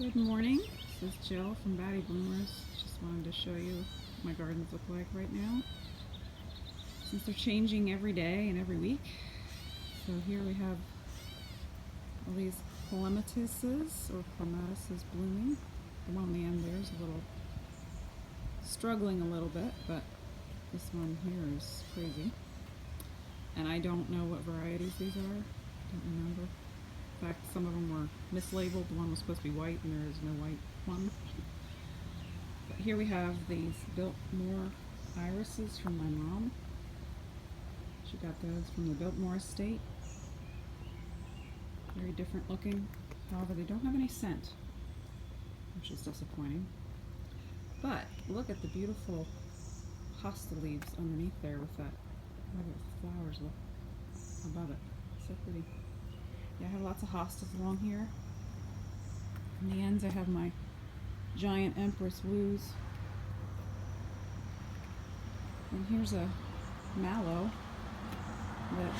Good morning. This is Jill from Batty Bloomers. Just wanted to show you what my gardens look like right now, since they're changing every day and every week. So here we have all these clematises or clematises blooming. The one meander is a little struggling a little bit, but this one here is crazy. And I don't know what varieties these are. Don't remember. In fact, some of them were mislabeled. The one was supposed to be white, and there is no white one. But here we have these Biltmore irises from my mom. She got those from the Biltmore estate. Very different looking. However, they don't have any scent, which is disappointing. But look at the beautiful hosta leaves underneath there with that. How do the flowers look above it? So pretty. Yeah, I have lots of hostas along here. In the ends I have my giant Empress Woos. And here's a mallow that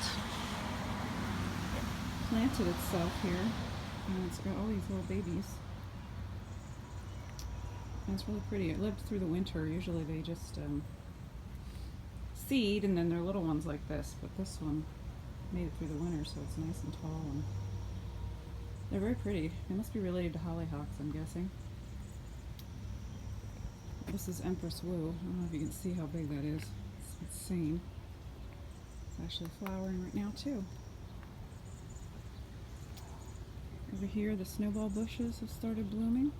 planted itself here. And it's got all these little babies. And it's really pretty. It lived through the winter. Usually they just seed and then they're little ones like this. But this one made it through the winter, so it's nice and tall, and they're very pretty. They must be related to hollyhocks, I'm guessing. This is Empress Woo. I don't know if you can see how big that is. It's insane. It's actually flowering right now too. Over here the snowball bushes have started blooming.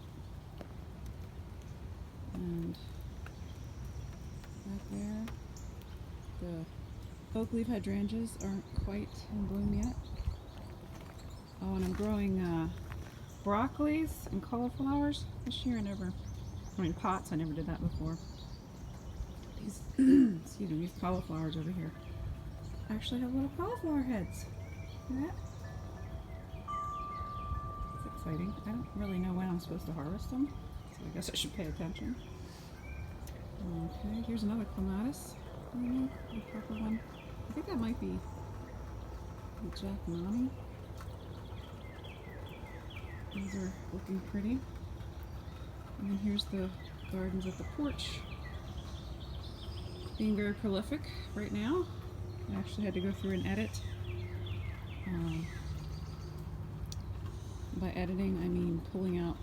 And right there, the oak leaf hydrangeas aren't quite in bloom yet. Oh, and I'm growing broccolis and cauliflowers this year. Pots, I never did that before. These, excuse me, these cauliflowers over here actually have little cauliflower heads. See that? It's exciting. I don't really know when I'm supposed to harvest them, so I guess I should pay attention. Okay, here's another clematis. I don't know, the purple one. I think that might be Jack Nani. These are looking pretty. And then here's the gardens at the porch. Being very prolific right now. I actually had to go through and edit. By editing, I mean pulling out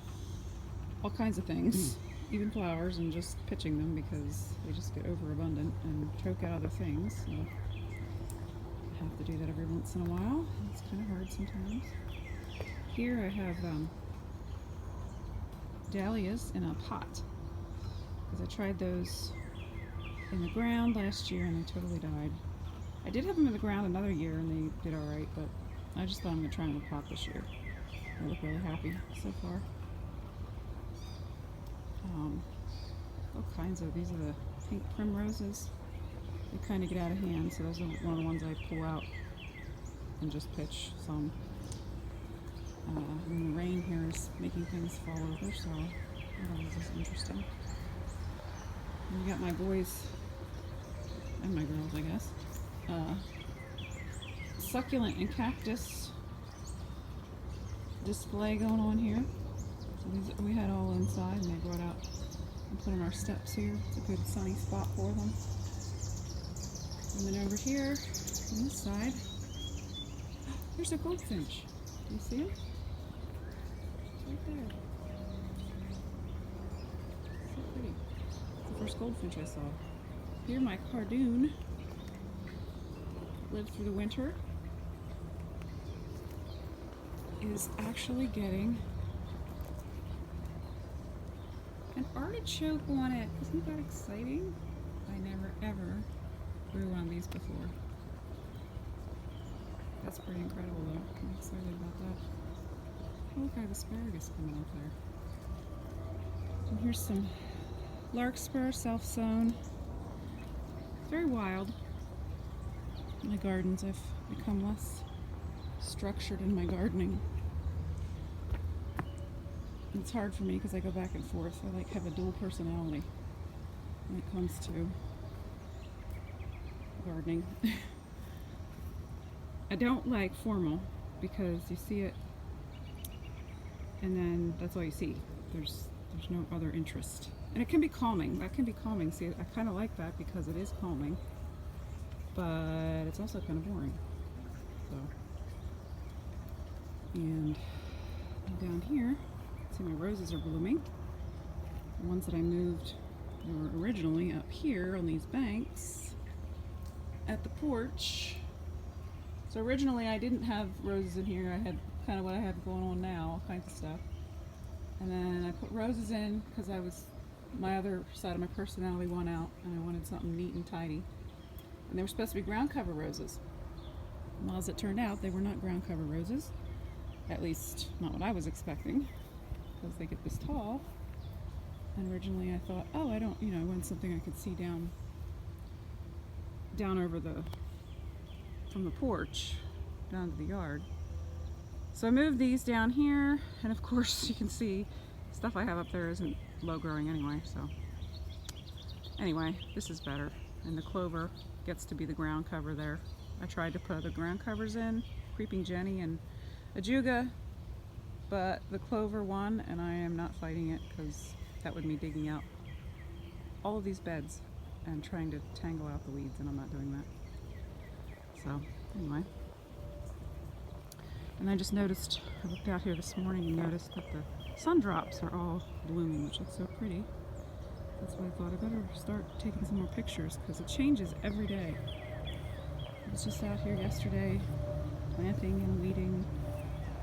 all kinds of things, even flowers, and just pitching them because they just get overabundant and choke out other things. So I have to do that every once in a while. It's kind of hard sometimes. Here I have dahlias in a pot, because I tried those in the ground last year and they totally died. I did have them in the ground another year and they did alright, but I just thought I'm going to try them in a pot this year. They look really happy so far. All kinds of, these are the pink primroses. They kind of get out of hand, so those are one of the ones I pull out and just pitch some. And the rain here is making things fall over, so this is interesting. And we got my boys and my girls, I guess. Succulent and cactus display going on here. So these we had all inside, and they brought out and put on our steps here. It's a good sunny spot for them. And then over here on this side, there's a goldfinch. Do you see him? Right there. So pretty. It's the first goldfinch I saw. Here my cardoon lived through the winter is actually getting an artichoke on it. Isn't that exciting? I never ever grew one of these before. That's pretty incredible though. I'm excited about that. Oh, look, I have asparagus coming up there. And here's some larkspur, self-sown. It's very wild. My gardens, I've become less structured in my gardening. And it's hard for me because I go back and forth. I have a dual personality when it comes to gardening. I don't like formal because you see it and then that's all you see. There's no other interest. And it can be calming. That can be calming. See, I kind of like that because it is calming, but it's also kind of boring. So, and down here, see my roses are blooming. The ones that I moved were originally up here on these banks at the porch. So originally I didn't have roses in here. I had kind of what I have going on now, all kinds of stuff. And then I put roses in because my other side of my personality won out and I wanted something neat and tidy. And they were supposed to be ground cover roses. Well, as it turned out, they were not ground cover roses. At least not what I was expecting, because they get this tall. And originally I thought, oh, I want something I could see down over from the porch down to the yard. So I moved these down here, and of course you can see stuff I have up there isn't low growing anyway, so anyway, this is better. And the clover gets to be the ground cover there. I tried to put other ground covers in, Creeping Jenny and Ajuga, but the clover won, and I am not fighting it because that would be digging out all of these beds and trying to tangle out the weeds, and I'm not doing that. So anyway, and I just noticed, I looked out here this morning and noticed that the sundrops are all blooming, which looks so pretty. That's why I thought I better start taking some more pictures because it changes every day. I was just out here yesterday planting and weeding,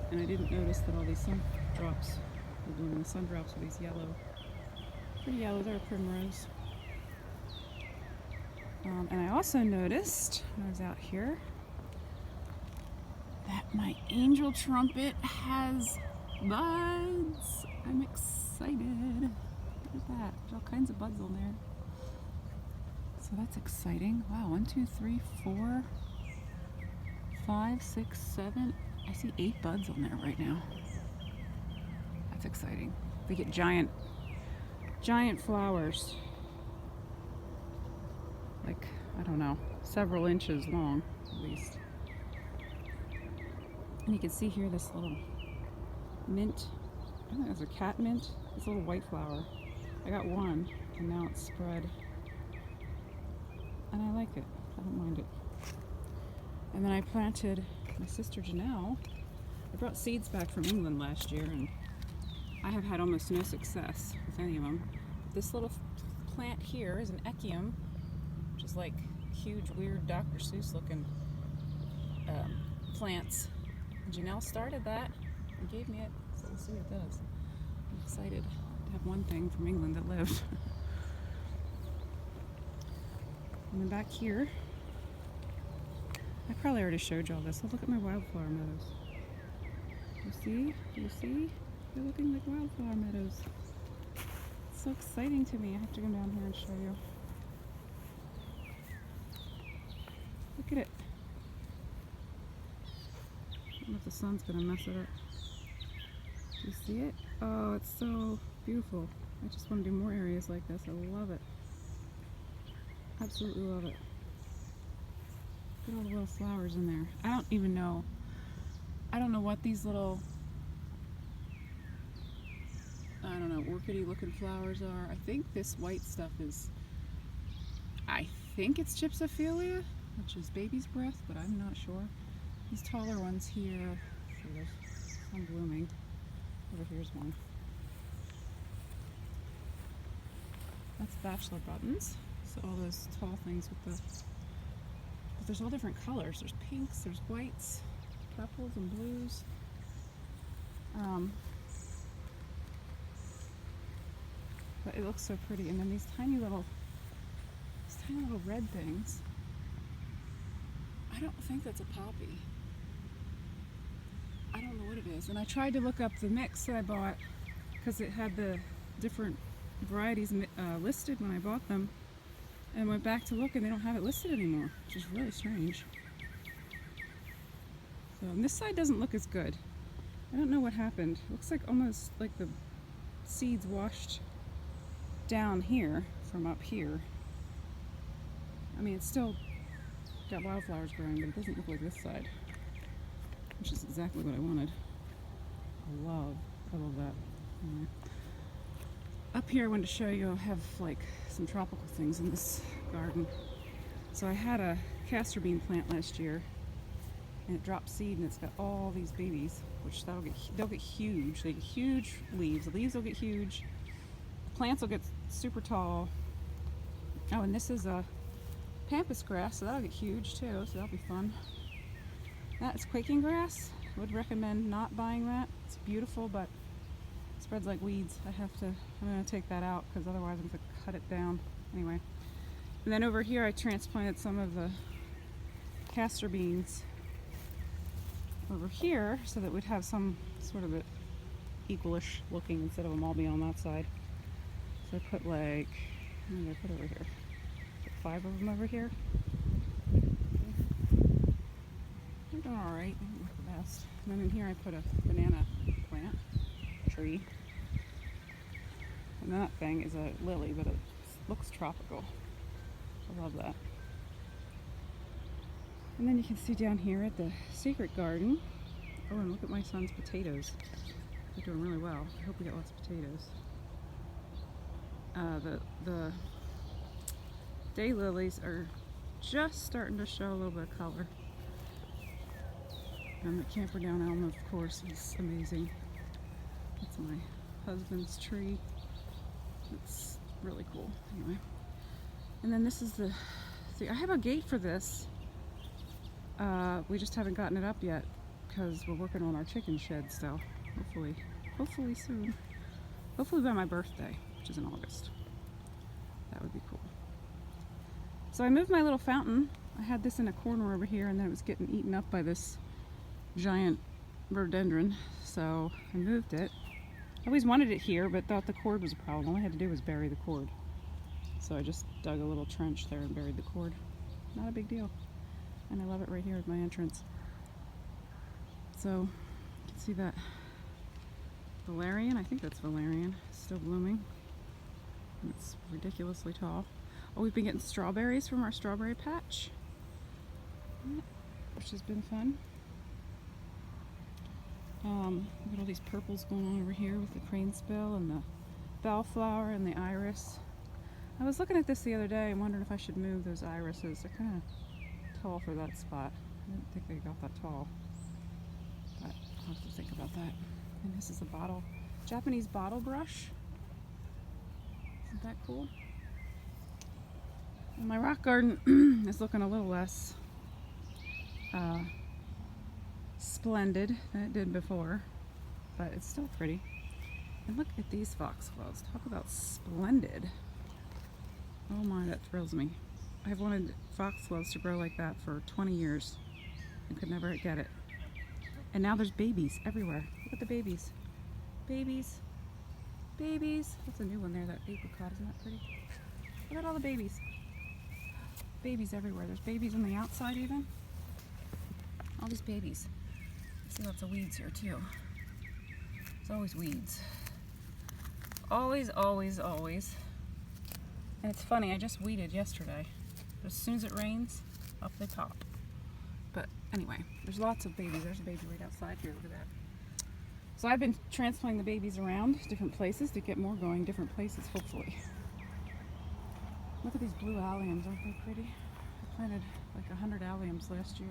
and I didn't notice that all these sundrops were blooming. The sundrops are these yellow, pretty yellow, they're a primrose. And I also noticed when I was out here that my angel trumpet has buds. I'm excited. Look at that. There's all kinds of buds on there. So that's exciting. Wow, 1, 2, 3, 4, 5, 6, 7. I see 8 buds on there right now. That's exciting. They get giant flowers. Like, I don't know, several inches long at least. And you can see here this little mint. I think it's a cat mint. This little white flower. I got one, and now it's spread. And I like it. I don't mind it. And then I planted my sister Janelle. I brought seeds back from England last year, and I have had almost no success with any of them. This little plant here is an echium, which is like huge, weird Dr. Seuss looking plants. And Janelle started that and gave me it, so we'll see what it does. I'm excited to have one thing from England that lived. And then back here, I probably already showed you all this. Look at my wildflower meadows. You see? Do you see? They're looking like wildflower meadows. It's so exciting to me. I have to go down here and show you. Look at it. I don't know if the sun's gonna mess it up. Do you see it? Oh, it's so beautiful. I just want to do more areas like this. I love it. Absolutely love it. Look at all the little flowers in there. I don't even know. I don't know what these little, I don't know, orchidy looking flowers are. I think this white stuff is, I think it's gypsophilia, which is baby's breath, but I'm not sure. These taller ones here, there's some blooming. Over here's one. That's bachelor buttons. So all those tall things with the, but there's all different colors. There's pinks, there's whites, purples and blues. But it looks so pretty. And then these tiny little red things. I don't think that's a poppy. I don't know what it is. And I tried to look up the mix that I bought because it had the different varieties listed when I bought them. And went back to look and they don't have it listed anymore, which is really strange. So, and this side doesn't look as good. I don't know what happened. It looks like almost like the seeds washed down here from up here. I mean, it's still got wildflowers growing, but it doesn't look like this side, which is exactly what I wanted. I love I love that. Anyway. Up here I wanted to show you, I have like some tropical things in this garden. So I had a castor bean plant last year and it dropped seed and it's got all these babies, which they'll get huge. They get huge leaves. The leaves will get huge. The plants will get super tall. Oh, and this is a pampas grass, so that'll get huge too, so that'll be fun. That is quaking grass. I would recommend not buying that. It's beautiful, but it spreads like weeds. I'm gonna take that out because otherwise I'm gonna cut it down. Anyway. And then over here I transplanted some of the castor beans over here so that we'd have some sort of equalish looking instead of them all being on that side. So I put like, what did I put over here? Put 5 of them over here. They're doing alright, not the best. And then in here I put a banana plant, tree. And that thing is a lily, but it looks tropical. I love that. And then you can see down here at the secret garden. Oh, and look at my son's potatoes. They're doing really well. I hope we get lots of potatoes. The daylilies are just starting to show a little bit of color. And the camper down elm, of course, is amazing. That's my husband's tree. It's really cool. Anyway. And then this is I have a gate for this. We just haven't gotten it up yet because we're working on our chicken shed, so hopefully soon. Hopefully by my birthday, which is in August. That would be cool. So I moved my little fountain. I had this in a corner over here and then it was getting eaten up by this giant rhododendron, so I moved it. I always wanted it here, but thought the cord was a problem. All I had to do was bury the cord. So I just dug a little trench there and buried the cord. Not a big deal. And I love it right here at my entrance. So you can see that valerian, I think that's valerian, still blooming. It's ridiculously tall. Oh, we've been getting strawberries from our strawberry patch, which has been fun. Look at all these purples going on over here with the cranespill and the bellflower and the iris. I was looking at this the other day and wondering if I should move those irises. They're kind of tall for that spot. I didn't think they got that tall, but I'll have to think about that. And this is a Japanese bottle brush. Isn't that cool? And my rock garden is looking a little less splendid than it did before, but it's still pretty. And look at these foxgloves. Talk about splendid. Oh my, that thrills me. I've wanted foxgloves to grow like that for 20 years and could never get it. And now there's babies everywhere. Look at the babies. Babies. Babies. That's a new one there, that apricot. Isn't that pretty? Look at all the babies. Babies everywhere. There's babies on the outside even. All these babies. I see lots of weeds here too. There's always weeds. Always, always, always. And it's funny, I just weeded yesterday. But as soon as it rains, up they pop. But anyway, there's lots of babies. There's a baby right outside here, look at that. So I've been transplanting the babies around different places to get more going different places, hopefully. Look at these blue alliums, aren't they pretty? I planted like 100 alliums last year.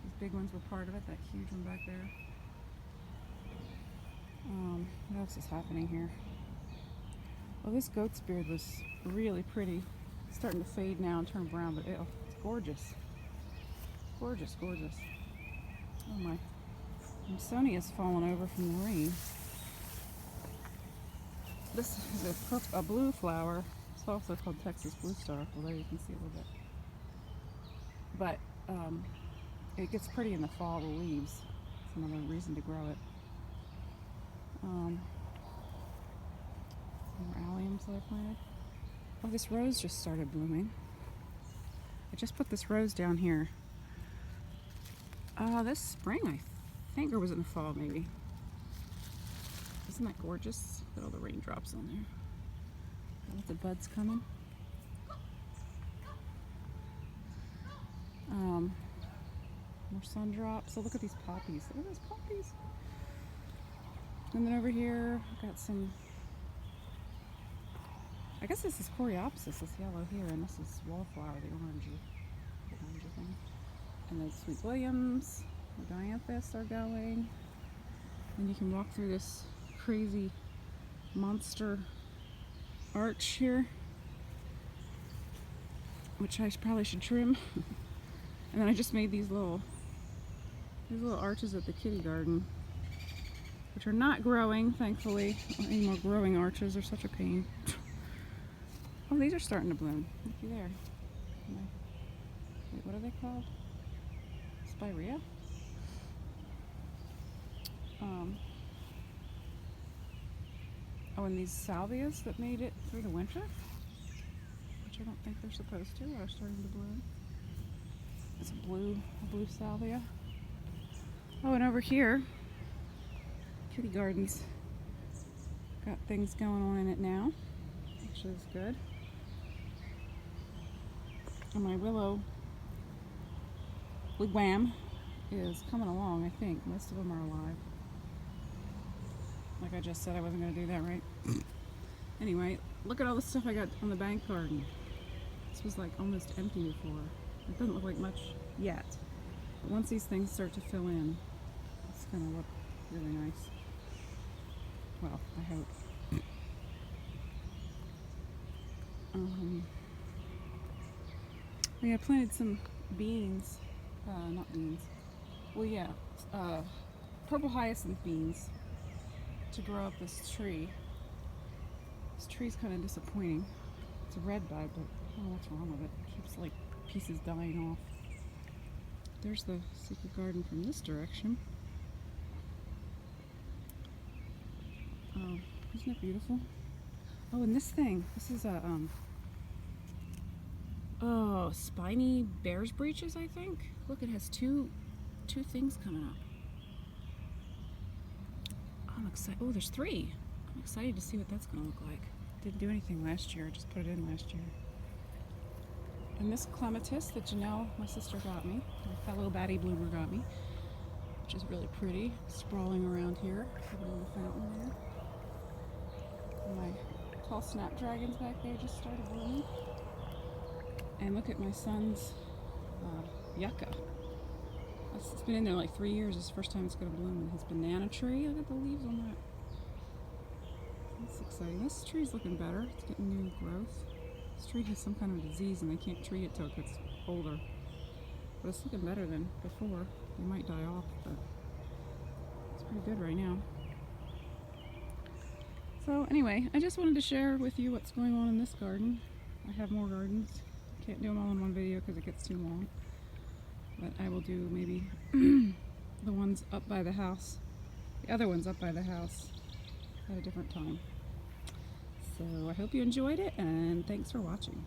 These big ones were part of it, that huge one back there. What else is happening here? Well, this goat's beard was really pretty. It's starting to fade now and turn brown, but it's gorgeous. Gorgeous, gorgeous. Oh my. Amsonia's fallen over from the rain. This is a blue flower. It's also called Texas Blue Star. Well, there you can see a little bit. But it gets pretty in the fall, the leaves. It's another reason to grow it. More alliums that I planted. Oh, this rose just started blooming. I just put this rose down here. This spring, I think, or was it in the fall maybe? Isn't that gorgeous? Look at all the raindrops on there. Lots of buds coming. More sun drops. So look at these poppies. Look at those poppies. And then over here, I've got some, I guess this is Coreopsis, this yellow here, and this is wallflower, the orangey thing. And then Sweet Williams, the dianthus are going. And you can walk through this crazy monster arch here, which I probably should trim. And then I just made these little arches at the kitty garden, which are not growing, thankfully. Any more growing arches are such a pain. Oh, these are starting to bloom. Looky there. Wait, what are they called? Spirea? Oh, and these salvias that made it through the winter, which I don't think they're supposed to, are starting to bloom. It's a blue salvia. Oh, and over here, kitty garden's got things going on in it now, which is good. And my willow wigwam is coming along, I think. Most of them are alive. Like I just said, I wasn't going to do that, right? Anyway, look at all the stuff I got on the bank garden. This was like almost empty before. It doesn't look like much yet. But once these things start to fill in, it's going to look really nice. Well, I hope. I planted some beans. Not beans. Well, yeah. Purple hyacinth beans to grow up this tree. This tree's kind of disappointing. It's a red bud, but I don't know what's wrong with it. It keeps like pieces dying off. There's the secret garden from this direction. Oh, isn't it beautiful? Oh, and this thing. This is a spiny bear's breeches, I think. Look, it has two things coming up. I'm excited. Oh, there's three. I'm excited to see what that's going to look like. Didn't do anything last year. I just put it in last year. And this clematis that Janelle, my sister, got me, my fellow batty bloomer got me, which is really pretty, sprawling around here. Got a little fountain there. And my tall snapdragons back there just started blooming. And look at my son's yucca. It's been in there like 3 years. It's the first time it's going to bloom. And his banana tree, look at the leaves on that. That's exciting. This tree's looking better. It's getting new growth. This tree has some kind of disease and they can't treat it till it gets older. But it's looking better than before. They might die off, but it's pretty good right now. So anyway, I just wanted to share with you what's going on in this garden. I have more gardens. Can't do them all in one video because it gets too long. But I will do maybe the ones up by the house, the other ones up by the house at a different time. So I hope you enjoyed it, and thanks for watching.